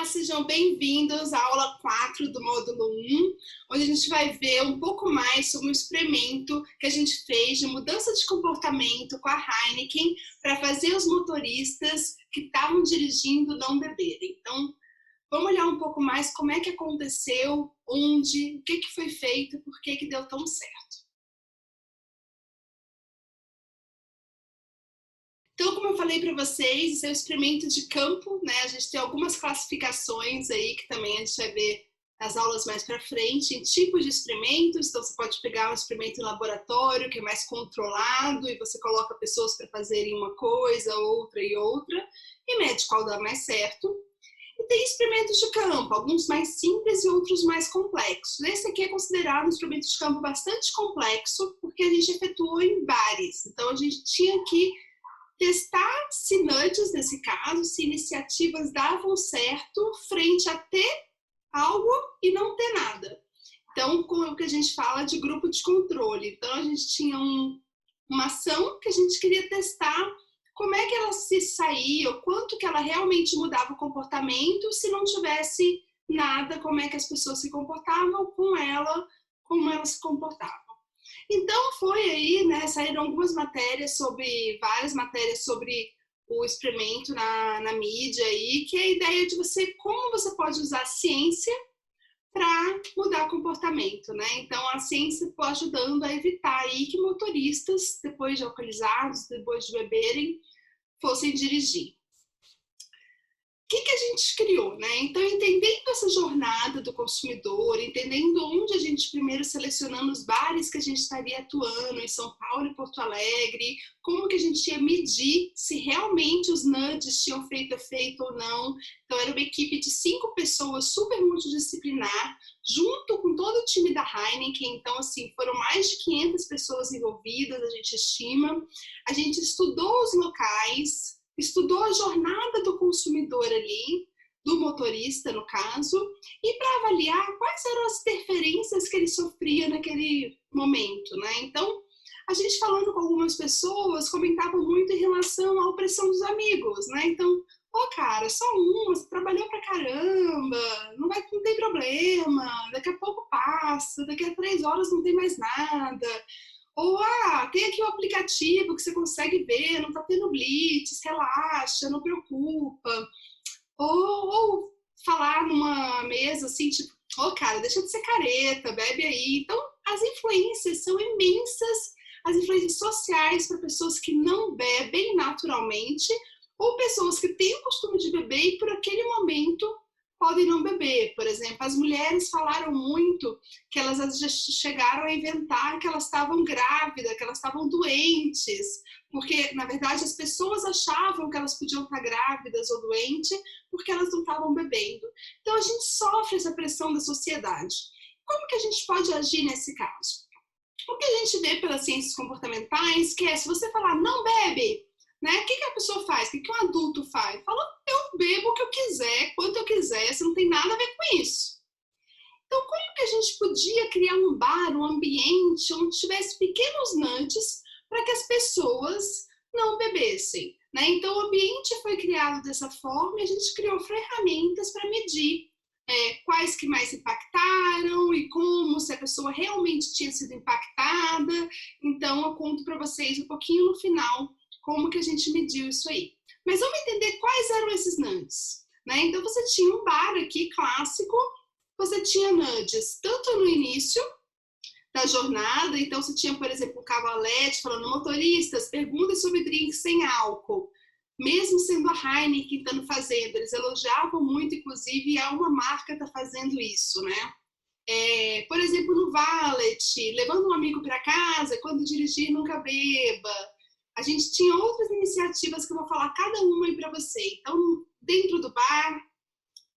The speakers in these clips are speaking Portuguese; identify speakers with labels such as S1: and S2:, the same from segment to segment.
S1: Sejam bem-vindos à aula 4 do módulo 1, onde a gente vai ver um pouco mais sobre o experimento que a gente fez de mudança de comportamento com a Heineken para fazer os motoristas que estavam dirigindo não beberem. Então, vamos olhar um pouco mais como é que aconteceu, onde, o que foi feito e por que deu tão certo. Então, como eu falei para vocês, esse é o experimento de campo, né? A gente tem algumas classificações aí que também a gente vai ver nas aulas mais para frente, em tipos de experimentos. Então, você pode pegar um experimento em laboratório, que é mais controlado, e você coloca pessoas para fazerem uma coisa, outra, e mede qual dá mais certo. E tem experimentos de campo, alguns mais simples e outros mais complexos. Esse aqui é considerado um experimento de campo bastante complexo, porque a gente efetuou em bares. Então, a gente tinha que testar se nudges, nesse caso, se iniciativas davam certo frente a ter algo e não ter nada. Então, com o que a gente fala de grupo de controle. Então, a gente tinha uma ação que a gente queria testar como é que ela se saía, o quanto que ela realmente mudava o comportamento, se não tivesse nada, como é que as pessoas se comportavam com ela, como ela se comportava. Então foi aí, né, saíram algumas matérias várias matérias sobre o experimento na mídia aí, que é a ideia de como você pode usar a ciência para mudar comportamento, né? Então a ciência pode ajudando a evitar aí que motoristas, depois de alcoolizados, depois de beberem, fossem dirigir. O que a gente criou, né? Então, entendendo essa jornada do consumidor, entendendo onde a gente primeiro selecionando os bares que a gente estaria atuando em São Paulo e Porto Alegre, como que a gente ia medir se realmente os nudges tinham feito efeito ou não. Então, era uma equipe de 5 pessoas super multidisciplinar, junto com todo o time da Heineken. Então, assim, foram mais de 500 pessoas envolvidas, a gente estima. A gente estudou os locais, estudou a jornada do consumidor ali, do motorista, no caso, e para avaliar quais eram as interferências que ele sofria naquele momento, né? Então, a gente falando com algumas pessoas, comentava muito em relação à opressão dos amigos, né? Então, cara, só você trabalhou pra caramba, não tem problema, daqui a pouco passa, daqui a 3 horas não tem mais nada. Ou, tem aqui o aplicativo que você consegue ver, não tá tendo blitz, relaxa, não preocupa. Ou falar numa mesa assim, tipo, cara, deixa de ser careta, bebe aí. Então, as influências são imensas, as influências sociais para pessoas que não bebem naturalmente, ou pessoas que têm o costume de beber e por aquele momento podem não beber. Por exemplo, as mulheres falaram muito que elas já chegaram a inventar que elas estavam grávidas, que elas estavam doentes, porque, na verdade, as pessoas achavam que elas podiam estar grávidas ou doentes porque elas não estavam bebendo. Então, a gente sofre essa pressão da sociedade. Como que a gente pode agir nesse caso? O que a gente vê pelas ciências comportamentais, que é, se você falar, não bebe, né? O que a pessoa faz? O que um adulto faz? Fala, eu bebo o que eu quiser, quanto eu quiser, você não tem nada a ver com isso. Então, como que a gente podia criar um bar, um ambiente onde tivesse pequenos nudges para que as pessoas não bebessem, né? Então, o ambiente foi criado dessa forma e a gente criou ferramentas para medir quais que mais impactaram e como, se a pessoa realmente tinha sido impactada. Então, eu conto para vocês um pouquinho no final como que a gente mediu isso aí. Mas vamos entender quais eram esses nudges, né? Então, você tinha um bar aqui clássico, você tinha nudges tanto no início da jornada, então você tinha, por exemplo, o cavalete falando, motoristas, perguntem sobre drinks sem álcool. Mesmo sendo a Heineken estando fazendo, eles elogiavam muito, inclusive, e uma marca está fazendo isso, né? Por exemplo, no valet, levando um amigo para casa, quando dirigir, nunca beba. A gente tinha outras iniciativas que eu vou falar cada uma aí para você. Então, dentro do bar,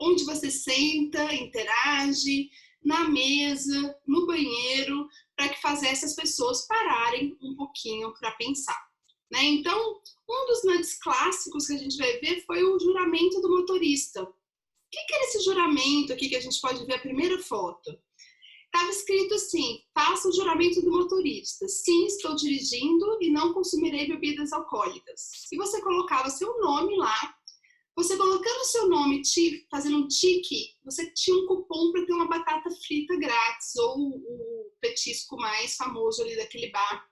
S1: onde você senta, interage, na mesa, no banheiro, para que fazer essas pessoas pararem um pouquinho para pensar, né? Então, um dos nudges clássicos que a gente vai ver foi o juramento do motorista. O que era esse juramento aqui que a gente pode ver a primeira foto? Estava escrito assim, faça o juramento do motorista. Sim, estou dirigindo e não consumirei bebidas alcoólicas. E você colocava seu nome lá, Você colocando o seu nome, fazendo um tique, você tinha um cupom para ter uma batata frita grátis, ou o petisco mais famoso ali daquele bar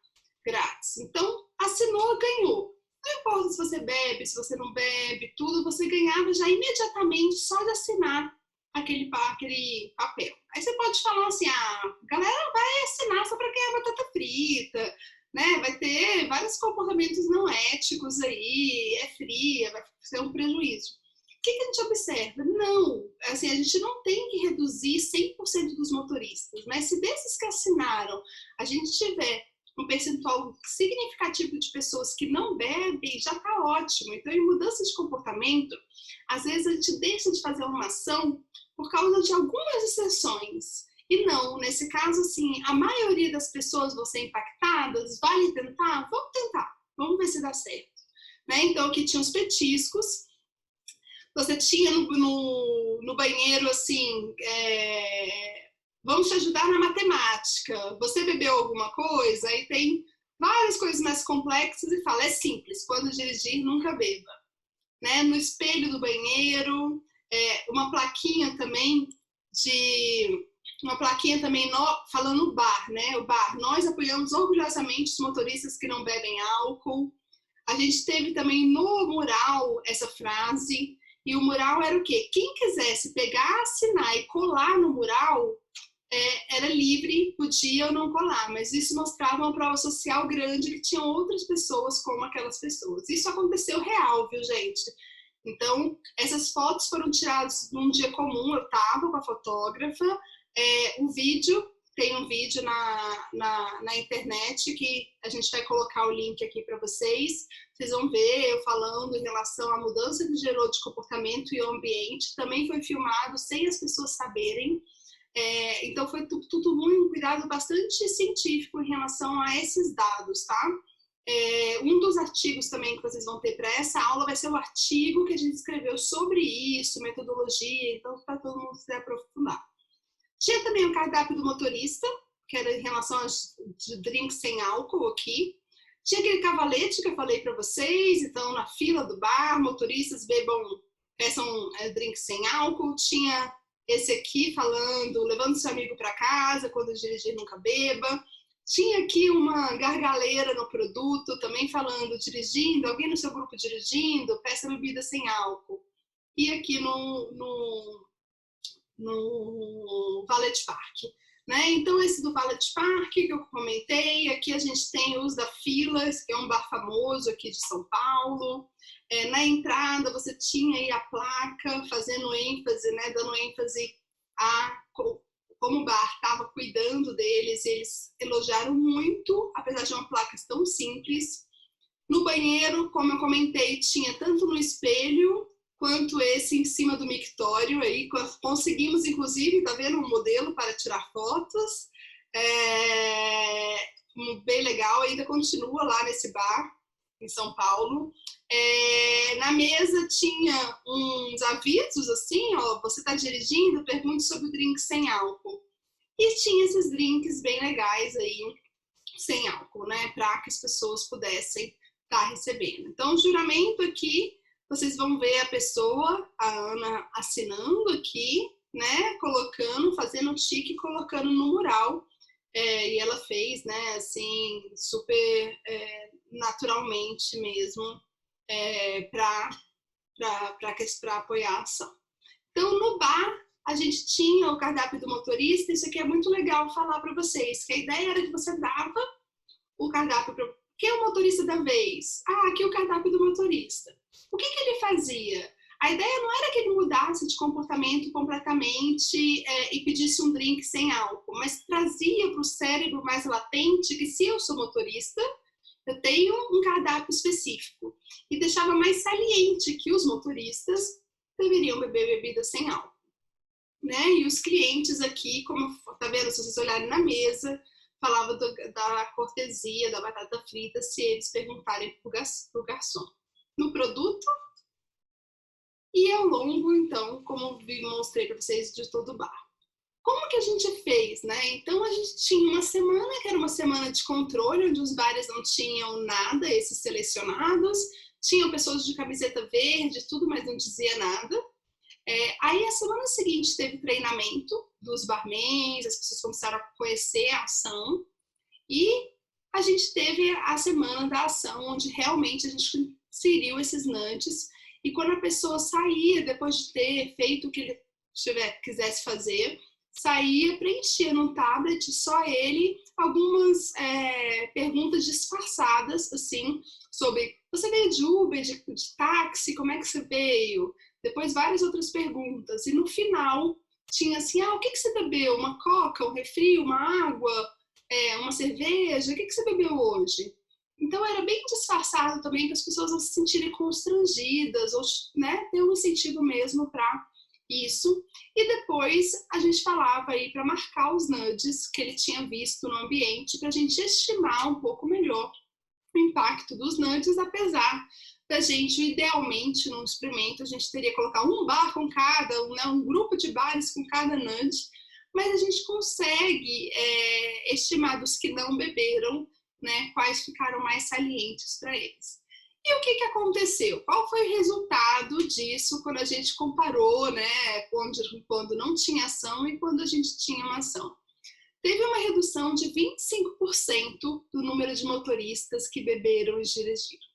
S1: grátis. Então, assinou, ganhou. Não importa se você bebe, se você não bebe, tudo, você ganhava já imediatamente só de assinar aquele papel. Aí você pode falar assim, a galera vai assinar só para ganhar batata frita, né? Vai ter vários comportamentos não éticos aí, é fria, vai ser um prejuízo. O que a gente observa? Não, assim, a gente não tem que reduzir 100% dos motoristas, né? Se desses que assinaram, a gente tiver um percentual significativo de pessoas que não bebem, já está ótimo. Então, em mudança de comportamento, às vezes a gente deixa de fazer uma ação por causa de algumas exceções. E não, nesse caso, assim, a maioria das pessoas vão ser impactadas, vale tentar? Vamos tentar, vamos ver se dá certo. Né? Então, aqui tinha os petiscos, você tinha no banheiro, assim, vamos te ajudar na matemática, você bebeu alguma coisa? Aí tem várias coisas mais complexas e fala, é simples, quando dirigir, nunca beba. Né? No espelho do banheiro, uma plaquinha também falando bar, né? O bar, nós apoiamos orgulhosamente os motoristas que não bebem álcool. A gente teve também no mural essa frase, e o mural era o quê? Quem quisesse pegar, assinar e colar no mural, era livre, podia ou não colar, mas isso mostrava uma prova social grande que tinham outras pessoas como aquelas pessoas. Isso aconteceu real, viu, gente? Então, essas fotos foram tiradas num dia comum, eu estava com a fotógrafa, tem um vídeo na internet que a gente vai colocar o link aqui para vocês. Vocês vão ver eu falando em relação à mudança que gerou de comportamento e o ambiente. Também foi filmado sem as pessoas saberem. Então foi tudo um cuidado bastante científico em relação a esses dados, tá? Um dos artigos também que vocês vão ter para essa aula vai ser o artigo que a gente escreveu sobre isso, metodologia, então para todo mundo se aprofundar. Tinha também o cardápio do motorista, que era em relação aos drinks sem álcool aqui. Tinha aquele cavalete que eu falei para vocês, então na fila do bar, motoristas peçam drinks sem álcool. Tinha esse aqui falando, levando seu amigo para casa, quando dirigir nunca beba. Tinha aqui uma gargaleira no produto, também falando, dirigindo, alguém no seu grupo dirigindo, peça bebida sem álcool. E aqui no Valet Park. Né? Então, esse do Valet Park que eu comentei, aqui a gente tem o uso da Filas, que é um bar famoso aqui de São Paulo. Na entrada você tinha aí a placa fazendo ênfase, né? Dando ênfase a como o bar estava cuidando deles, eles elogiaram muito, apesar de uma placa tão simples. No banheiro, como eu comentei, tinha tanto no espelho quanto esse em cima do mictório. Aí conseguimos, inclusive, tá vendo um modelo para tirar fotos. Bem legal, ainda continua lá nesse bar, em São Paulo. Na mesa tinha uns avisos assim, ó, você está dirigindo, pergunte sobre o drink sem álcool. E tinha esses drinks bem legais aí, sem álcool, né, para que as pessoas pudessem estar recebendo. Então, o juramento aqui, vocês vão ver a pessoa, a Ana, assinando aqui, né, fazendo um tique, colocando no mural. E ela fez, né, assim, super naturalmente mesmo, para apoiar a ação. Então, no bar, a gente tinha o cardápio do motorista. Isso aqui é muito legal falar para vocês, que a ideia era que você dava o cardápio para quem é o motorista da vez. Aqui é o cardápio do motorista. O que ele fazia? A ideia não era que ele mudasse de comportamento completamente e pedisse um drink sem álcool, mas trazia para o cérebro mais latente que se eu sou motorista, eu tenho um cardápio específico. E deixava mais saliente que os motoristas deveriam beber bebida sem álcool. Né? E os clientes aqui, como tá vendo, se vocês olharem na mesa, falava da cortesia, da batata frita, se eles perguntarem para o garçom. No produto e ao longo, então, como mostrei para vocês, de todo o bar. Como que a gente fez, né? Então, a gente tinha uma semana, que era uma semana de controle, onde os bares não tinham nada, esses selecionados. Tinham pessoas de camiseta verde, tudo, mas não dizia nada. Aí, a semana seguinte, teve treinamento dos barmans, as pessoas começaram a conhecer a ação. E a gente teve a semana da ação, onde realmente a gente inseriu esses nudges. E quando a pessoa saía, depois de ter feito o que ele quisesse fazer, saía, preenchia no tablet, só ele, algumas perguntas disfarçadas, assim, sobre, você veio de Uber, de táxi, como é que você veio? Depois várias outras perguntas. E no final, tinha assim, o que você bebeu? Uma coca, um refri, uma água, uma cerveja? O que você bebeu hoje? Então, era bem disfarçado também para as pessoas não se sentirem constrangidas, ou, né, ter um incentivo mesmo para isso. E depois a gente falava aí para marcar os nudges que ele tinha visto no ambiente, para a gente estimar um pouco melhor o impacto dos nudges, apesar da gente, idealmente, num experimento, a gente teria que colocar um bar com cada, um grupo de bares com cada nudge, mas a gente consegue estimar dos que não beberam, né, quais ficaram mais salientes para eles. E o que aconteceu? Qual foi o resultado disso quando a gente comparou, né, quando não tinha ação e quando a gente tinha uma ação? Teve uma redução de 25% do número de motoristas que beberam e dirigiram.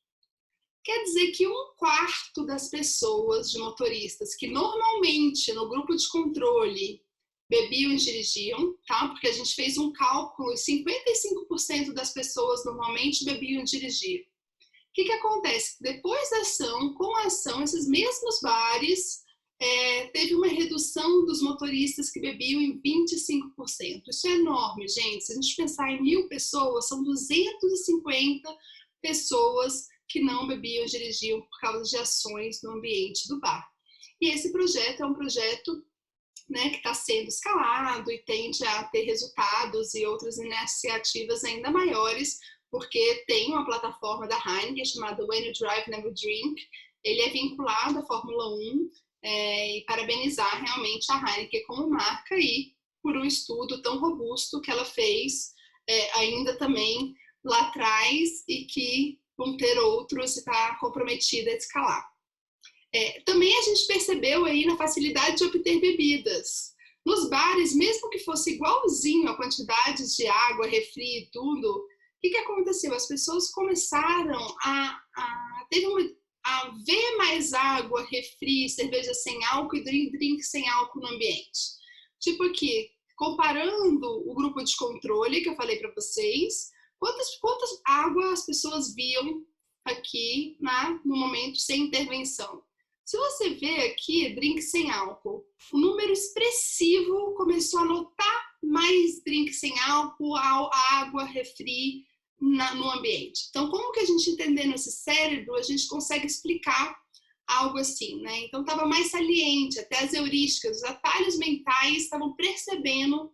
S1: Quer dizer que 1/4 das pessoas, de motoristas, que normalmente no grupo de controle bebiam e dirigiam, tá? Porque a gente fez um cálculo e 55% das pessoas normalmente bebiam e dirigiam. O que acontece? Depois da ação, com a ação, esses mesmos bares teve uma redução dos motoristas que bebiam em 25%. Isso é enorme, gente. Se a gente pensar em 1.000 pessoas, são 250 pessoas que não bebiam e dirigiam por causa de ações no ambiente do bar. E esse projeto é um projeto, né, que está sendo escalado e tende a ter resultados e outras iniciativas ainda maiores, porque tem uma plataforma da Heineken chamada When You Drive, Never Drink. Ele é vinculado à Fórmula 1 e parabenizar realmente a Heineken como marca e por um estudo tão robusto que ela fez ainda também lá atrás e que vão ter outros e está comprometida a escalar. Também a gente percebeu aí na facilidade de obter bebidas. Nos bares, mesmo que fosse igualzinho a quantidade de água, refri e tudo, o que aconteceu? As pessoas começaram a ver mais água, refri, cerveja sem álcool e drink sem álcool no ambiente. Tipo aqui, comparando o grupo de controle que eu falei para vocês, quantas águas as pessoas viam aqui no momento sem intervenção. Se você vê aqui, drink sem álcool, o número expressivo começou a notar mais drink sem álcool, água, refri no ambiente. Então, como que a gente entendendo esse cérebro, a gente consegue explicar algo assim, né? Então, estava mais saliente, até as heurísticas, os atalhos mentais estavam percebendo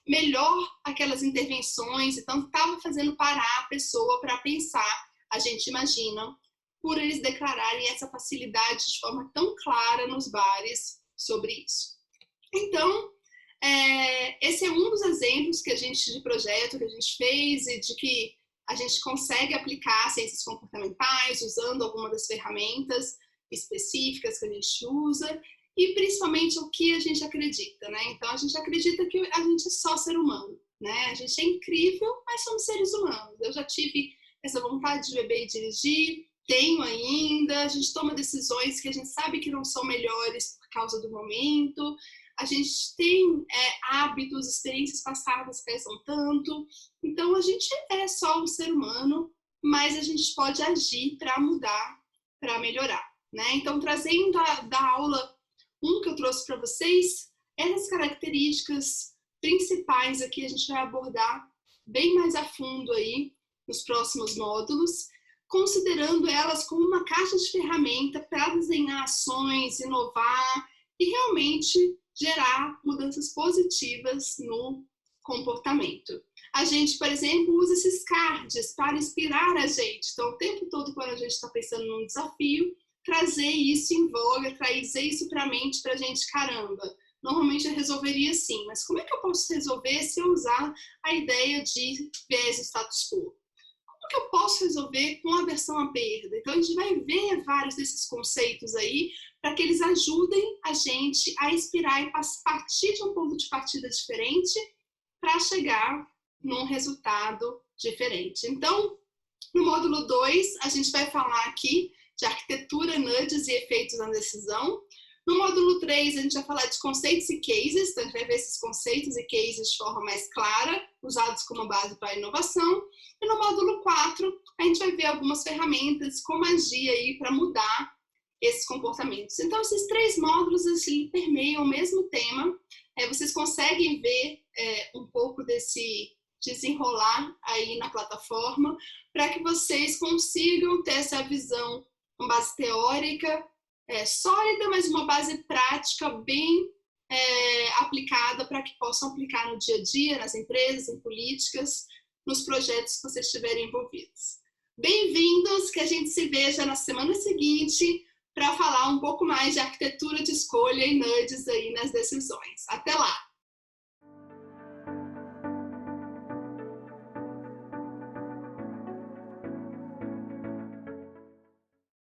S1: melhor aquelas intervenções, então estava fazendo parar a pessoa para pensar, a gente imagina, por eles declararem essa facilidade de forma tão clara nos bares sobre isso. Então, esse é um dos exemplos que de projeto que a gente fez e de que a gente consegue aplicar ciências comportamentais usando alguma das ferramentas específicas que a gente usa e principalmente o que a gente acredita, né? Então, a gente acredita que a gente é só ser humano, né? A gente é incrível, mas somos seres humanos. Eu já tive essa vontade de beber e dirigir, tenho ainda, a gente toma decisões que a gente sabe que não são melhores por causa do momento, a gente tem hábitos, experiências passadas que pesam tanto, então a gente é só um ser humano, mas a gente pode agir para mudar, para melhorar, né? Então, trazendo da aula 1 que eu trouxe para vocês, essas características principais aqui a gente vai abordar bem mais a fundo aí nos próximos módulos, considerando elas como uma caixa de ferramenta para desenhar ações, inovar e realmente gerar mudanças positivas no comportamento. A gente, por exemplo, usa esses cards para inspirar a gente. Então, o tempo todo, quando a gente está pensando num desafio, trazer isso em voga, trazer isso para a mente, para a gente, caramba, normalmente eu resolveria assim, mas como é que eu posso resolver se eu usar a ideia de viés status quo? que eu posso resolver com aversão à perda? Então, a gente vai ver vários desses conceitos aí para que eles ajudem a gente a inspirar e partir de um ponto de partida diferente para chegar num resultado diferente. Então, no módulo 2, a gente vai falar aqui de arquitetura, nudges e efeitos na decisão. No módulo 3, a gente vai falar de conceitos e cases, então a gente vai ver esses conceitos e cases de forma mais clara, usados como base para a inovação. E no módulo 4, a gente vai ver algumas ferramentas com magia aí para mudar esses comportamentos. Então, esses 3 módulos assim, permeiam o mesmo tema. Vocês conseguem ver um pouco desse desenrolar aí na plataforma, para que vocês consigam ter essa visão com base teórica, sólida, mas uma base prática bem aplicada para que possam aplicar no dia a dia, nas empresas, em políticas, nos projetos que vocês estiverem envolvidos. Bem-vindos, que a gente se veja na semana seguinte para falar um pouco mais de arquitetura de escolha e nudges aí nas decisões. Até lá!